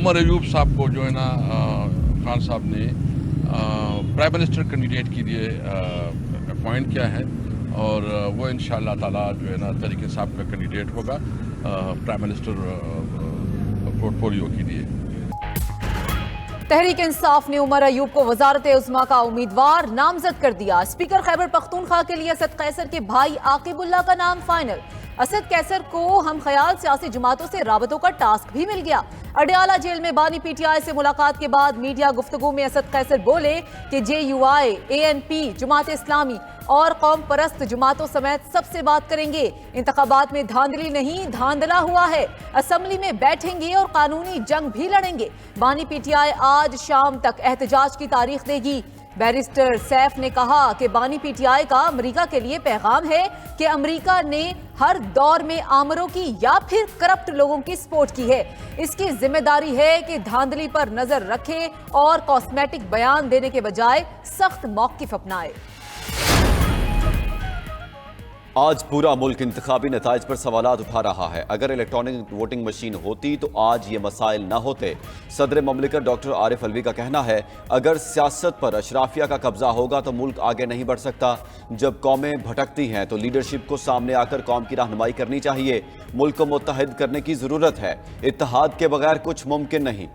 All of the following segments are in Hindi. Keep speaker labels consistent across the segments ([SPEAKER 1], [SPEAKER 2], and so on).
[SPEAKER 1] उमर अयूब साहब को जो है ना खान साहब ने प्राइम मिनिस्टर कैंडिडेट के लिए अपॉइंट किया है और वो इंशाअल्लाह ताला जो है ना तरीके साहब का कैंडिडेट होगा प्राइम मिनिस्टर पोर्टफोलियो के लिए।
[SPEAKER 2] तहरीक इंसाफ ने उमर अयूब को वजारत उज़्मा का उम्मीदवार नामजद कर दिया। स्पीकर खैबर पख्तूनख्वा के लिए असद कैसर के भाई आकिबुल्ला का नाम फाइनल। असद कैसर को हम ख्याल सियासी जमातों से राबतों का टास्क भी मिल गया। अडयाला जेल में बानी पीटीआई से मुलाकात के बाद मीडिया गुफ्तगू में असद कैसर बोले कि JUI, ANP, जमात इस्लामी और कौम परस्त जमातों समेत सबसे बात करेंगे। इंतखाबात में धांधली नहीं, धांधला हुआ है। असेंबली में बैठेंगे और कानूनी जंग भी लड़ेंगे। बानी पीटीआई आज शाम तक एहतजाज की तारीख देगी। बैरिस्टर सैफ ने कहा कि बानी पीटीआई का अमेरिका के लिए पैगाम है कि अमेरिका ने हर दौर में आमरों की या फिर करप्ट लोगों की सपोर्ट की है। इसकी जिम्मेदारी है कि धांधली पर नजर रखे और कॉस्मेटिक बयान देने के बजाय सख्त मौकिफ अपनाए।
[SPEAKER 3] आज पूरा मुल्क इंतखाबी नताइज पर सवालात उठा रहा है। अगर इलेक्ट्रॉनिक वोटिंग मशीन होती तो आज ये मसाइल न होते। सदर ममलिकत डॉक्टर आरिफ अलवी का कहना है, अगर सियासत पर अशराफिया का कब्जा होगा तो मुल्क आगे नहीं बढ़ सकता। जब कौमें भटकती हैं तो लीडरशिप को सामने आकर कौम की रहनुमाई करनी चाहिए। मुल्क को मुत्तहिद करने की जरूरत है। इत्तेहाद के बगैर कुछ मुमकिन नहीं।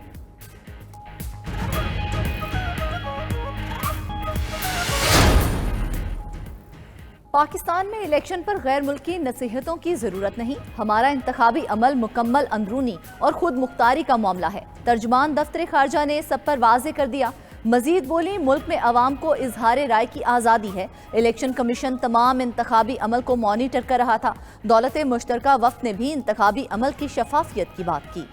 [SPEAKER 4] पाकिस्तान में इलेक्शन पर गैर मुल्की नसीहतों की जरूरत नहीं। हमारा इंतखाबी अमल मुकम्मल अंदरूनी और खुद मुख्तारी का मामला है। तर्जुमान दफ्तर खारजा ने सब पर वाजे कर दिया। मजीद बोली, मुल्क में अवाम को इजहार राय की आज़ादी है। इलेक्शन कमीशन तमाम इंतखाबी अमल को मॉनिटर कर रहा था। दौलत मुश्तरका वफ्द ने भी इंतखाबी अमल की शफाफियत की बात की।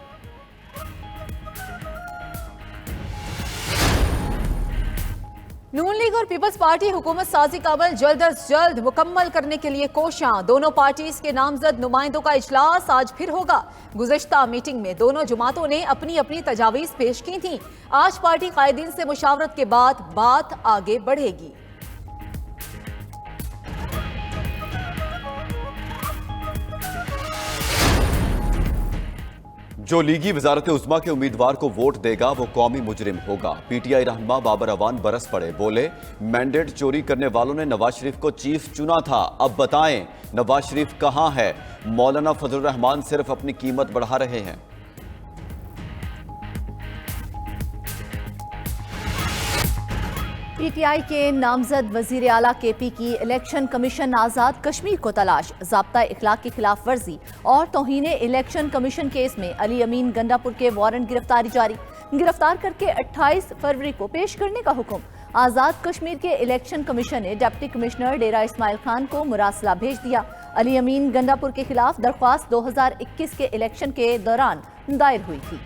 [SPEAKER 2] नून लीग और पीपल्स पार्टी हुकूमत साजी का अमल जल्द अज जल्द मुकम्मल करने के लिए कोशां। दोनों पार्टीज के नामजद नुमाइंदों का इजलास आज फिर होगा। गुज़श्ता मीटिंग में दोनों जमातों ने अपनी अपनी तजावीज़ पेश की थी। आज पार्टी कायदीन से मुशावरत के बाद बात आगे बढ़ेगी।
[SPEAKER 3] जो लीगी वजारत उज़्मा के उम्मीदवार को वोट देगा वो कौमी मुजरिम होगा। पीटीआई रहनुमा बाबर अवान बरस पड़े, बोले मैंडेट चोरी करने वालों ने नवाज शरीफ को चीफ चुना था, अब बताएं नवाज शरीफ कहां है। मौलाना फजलुर रहमान सिर्फ अपनी कीमत बढ़ा रहे हैं।
[SPEAKER 4] पीटीआई के नामजद वजीर आला KP की इलेक्शन कमीशन आज़ाद कश्मीर को तलाश। ज़ाब्ता इखलाक की खिलाफ वर्जी और तौहीने इलेक्शन कमीशन केस में अली अमीन गंडापुर के वारंट गिरफ्तारी जारी। गिरफ्तार करके 28 फरवरी को पेश करने का हुक्म। आज़ाद कश्मीर के इलेक्शन कमीशन ने डिप्टी कमिश्नर डेरा इस्माइल खान को मुरासला भेज दिया। अली अमीन गंडापुर के खिलाफ दरख्वास्त 2021 के इलेक्शन के दौरान दायर हुई थी।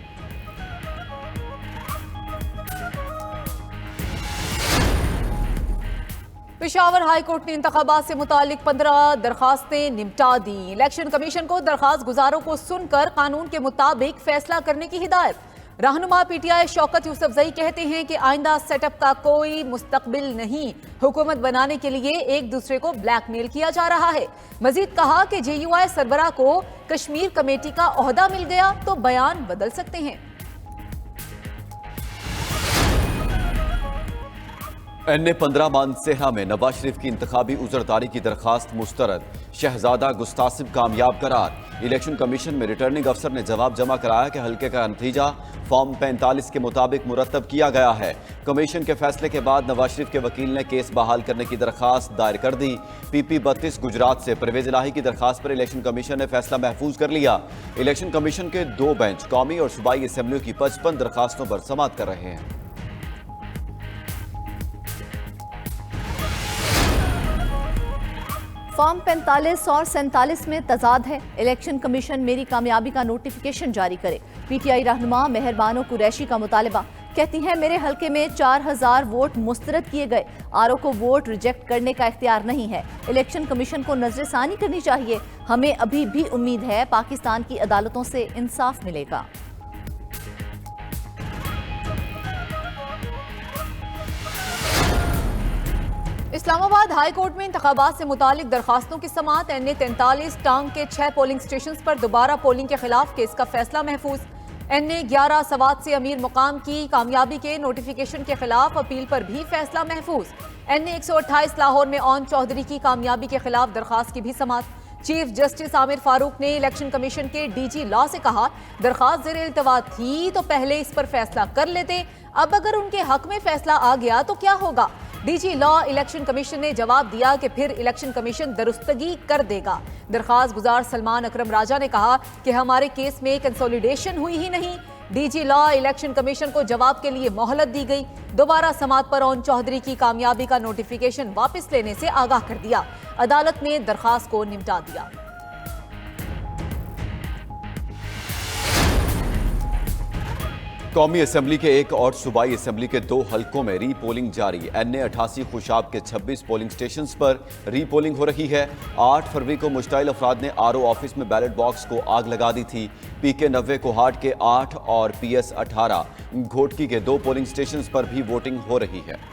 [SPEAKER 2] पेशावर हाई कोर्ट ने इंतखाबात से मुतालिक 15 दरखास्तें निपटा दी। इलेक्शन कमीशन को दरखास्त गुजारों को सुनकर कानून के मुताबिक फैसला करने की हिदायत। रहनुमा पीटीआई शौकत यूसुफजई कहते हैं कि आइंदा सेटअप का कोई मुस्तकबिल नहीं। हुकूमत बनाने के लिए एक दूसरे को ब्लैकमेल किया जा रहा है। मजीद कहा कि JUI सरबरा को कश्मीर कमेटी का ओहदा मिल गया तो बयान बदल सकते हैं।
[SPEAKER 3] NA-15 मानसेहा में नवाज शरीफ की इंतखाबी उजरदारी की दरखास्त मुस्तरद। शहजादा गुस्तासिब कामयाब करार। इलेक्शन कमीशन में रिटर्निंग अफसर ने जवाब जमा कराया कि हल्के का नतीजा फॉर्म 45 के मुताबिक मुरतब किया गया है। कमीशन के फैसले के बाद नवाज शरीफ के वकील ने केस बहाल करने की दरखास्त दायर कर दी। PP 32 गुजरात से परवेज इलाही की दरखास्त पर इलेक्शन कमीशन ने फैसला महफूज कर लिया। इलेक्शन कमीशन के 2 बेंच कौमी और सूबाई असम्बलियों की 55 दरखास्तों पर समाअत कर रहे हैं।
[SPEAKER 4] फॉर्म 45 और 47 में तजाद है। इलेक्शन कमीशन मेरी कामयाबी का नोटिफिकेशन जारी करे। पीटीआई रहनुमा मेहरबानो कुरैशी का मुतालबा। कहती हैं मेरे हलके में 4000 वोट मुस्तरद किए गए। RO को वोट रिजेक्ट करने का इख्तियार नहीं है। इलेक्शन कमीशन को नजरसानी करनी चाहिए। हमें अभी भी उम्मीद है पाकिस्तान की अदालतों से इंसाफ मिलेगा।
[SPEAKER 2] इस्लामाबाद हाई कोर्ट में इंतखाबात से मुतालिक दरखास्तों की समाअत। NA-43 टांग के 6 पोलिंग स्टेशन पर दोबारा पोलिंग के खिलाफ केस का फैसला महफूज। NA 11 सवात से अमीर मुकाम की कामयाबी के नोटिफिकेशन के खिलाफ अपील पर भी फैसला महफूज। NA 128 लाहौर में ओन चौधरी की कामयाबी के खिलाफ दरखास्त की भी समाअत। चीफ जस्टिस आमिर फारूक ने इलेक्शन कमीशन के DG लॉ से कहा, दरखास्त ज़ेर इल्तवा थी तो पहले इस पर फैसला कर लेते, अब अगर उनके हक में फैसला आ गया तो क्या होगा। DG लॉ इलेक्शन कमीशन ने जवाब दिया कि फिर इलेक्शन कमीशन दुरुस्तगी कर देगा। दरखास्त गुजार सलमान अकरम राजा ने कहा कि हमारे केस में कंसोलिडेशन हुई ही नहीं। DG लॉ इलेक्शन कमीशन को जवाब के लिए मोहलत दी गई। दोबारा समाअत पर ओन चौधरी की कामयाबी का नोटिफिकेशन वापस लेने से आगाह कर दिया। अदालत ने दरखास्त को निपटा दिया।
[SPEAKER 3] कौमी असम्बली के एक और सूबाई असम्बली के 2 हलकों में री पोलिंग जारी। NA 88 खुशाब के 26 पोलिंग स्टेशंस पर री पोलिंग हो रही है। 8 फरवरी को मुश्ताइल अफराद ने RO ऑफिस में बैलेट बॉक्स को आग लगा दी थी। PK 90 कोहाट के 8 और PS 18 घोटकी के 2 पोलिंग स्टेशंस पर भी वोटिंग हो रही है।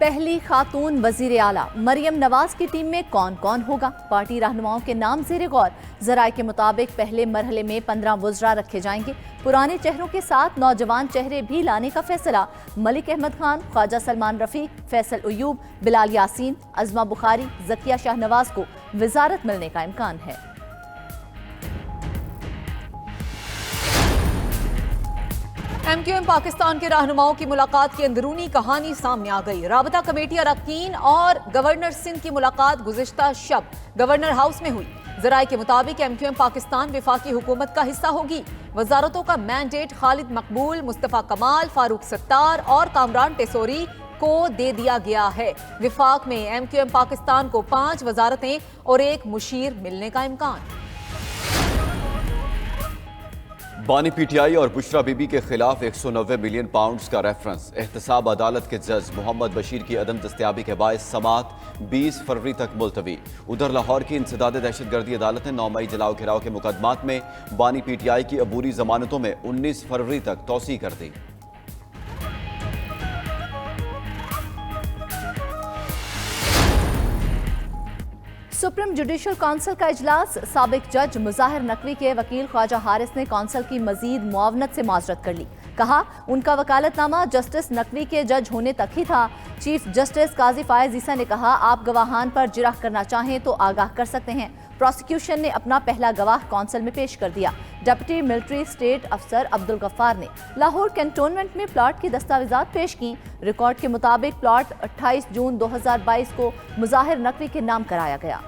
[SPEAKER 4] पहली खातून वजीर आला मरियम नवाज की टीम में कौन कौन होगा? पार्टी रहनुमाओं के नाम ज़ेर गौर। जराये के मुताबिक पहले मरहले में 15 वुज़रा रखे जाएंगे। पुराने चेहरों के साथ नौजवान चेहरे भी लाने का फैसला। मलिक अहमद खान, ख्वाजा सलमान रफीक, फैसल अयूब, बिलाल यासीन, अज़मा बुखारी, ज़किया शाहनवाज को वजारत मिलने का इम्कान है।
[SPEAKER 2] MQM पाकिस्तान के रहनुमाओं की मुलाकात की अंदरूनी कहानी सामने आ गई। राबता कमेटी अरकान और गवर्नर सिंध की मुलाकात गुज़िश्ता शब गवर्नर हाउस में हुई। ज़राए के मुताबिक MQM पाकिस्तान वफाकी हुकूमत का हिस्सा होगी। वजारतों का मैंडेट खालिद मकबूल, मुस्तफ़ा कमाल, फारूक सत्तार और कामरान टेसोरी को दे दिया गया है। वफाक में MQM पाकिस्तान को 5 वजारतें और 1 मुशीर मिलने का इम्कान।
[SPEAKER 3] बानी PTI और बुशरा बीबी के खिलाफ 190 मिलियन पाउंड्स का रेफरेंस। एहतसाब अदालत के जज मोहम्मद बशीर की अदम दस्तयाबी के बायस समाअत 20 फरवरी तक मुलतवी। उधर लाहौर की इंसदाद दहशतगर्दी अदालत ने 9 मई जलाओ घिराव के मुकदमात में बानी PTI की अबूरी जमानतों में 19 फरवरी तक तोसी कर दी।
[SPEAKER 4] सुप्रीम जुडिशल काउंसिल का इजलास। साबिक जज मुजाहिर नकवी के वकील ख्वाजा हारिस ने काउंसिल की मजीद मुआवनत से माजरत कर ली। कहा, उनका वकालतनामा जस्टिस नकवी के जज होने तक ही था। चीफ जस्टिस काजी फायज ईसा ने कहा, आप गवाहान पर जिरह करना चाहें तो आगाह कर सकते हैं। प्रोसिक्यूशन ने अपना पहला गवाह काउंसिल में पेश कर दिया। डिप्टी मिलिट्री स्टेट अफसर अब्दुल गफ्फार ने लाहौर कैंटोनमेंट में प्लॉट की दस्तावेजात पेश की। रिकॉर्ड के मुताबिक प्लॉट 28 जून 2022 को मुजाहिर नकवी के नाम कराया गया।